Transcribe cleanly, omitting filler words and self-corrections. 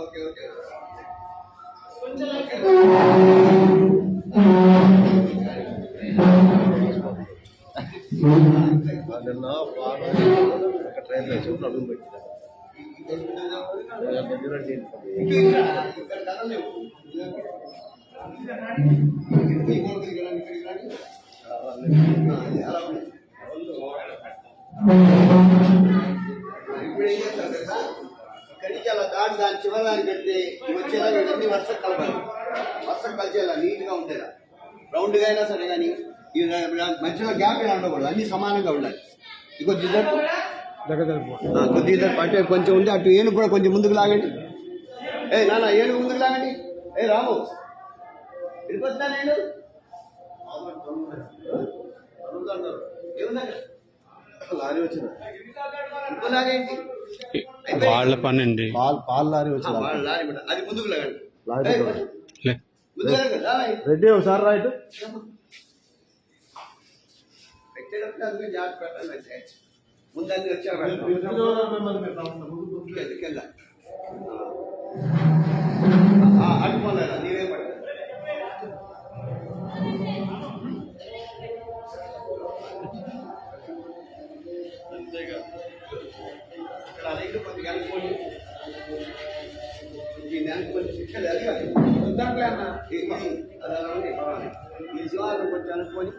Okay okay నిన్న ఒక train చూపు అడుగు పెట్టిన ఇక్కడికి అలా దాటి దాని చివరి పెడితే వచ్చేలా ఇవన్నీ వర్షం కలపాలి. వర్షం కలిసేలా నీట్గా ఉండేలా రౌండ్గా అయినా సరే కానీ మధ్యలో గ్యాప్ అయినా ఉండకూడదు, అన్ని సమానంగా ఉండాలి. కొద్ది ఇద్దరు అటు కొంచెం ఉంది, అటు ఏనుగు కూడా కొంచెం ముందుకు లాగండి. నాన్న ఏనుగు ముందుకు లాగండి. రాము వెళ్ళిపోతున్నా నేను లారీ వచ్చింది లాగేంటి వాళ్ళ పని అండి. పాలు లారీ వచ్చింది, లారీ అది ముందుకు లాగండి. రెడ్డి ఒకసారి రైట్ పెట్టేటప్పుడు అందుకే జాగ్రత్త పెట్టాలి. ముందన్నీ వచ్చారు అడుగుపోలే నీవే పడ ఇక్కడ రైలు కొద్దిగా అనుకోండి, ఈ నెలకు కొంచెం శిక్షలు అడిగాలి దాంట్లో అన్న ఈ శివాలు కొంచెం అనుకోని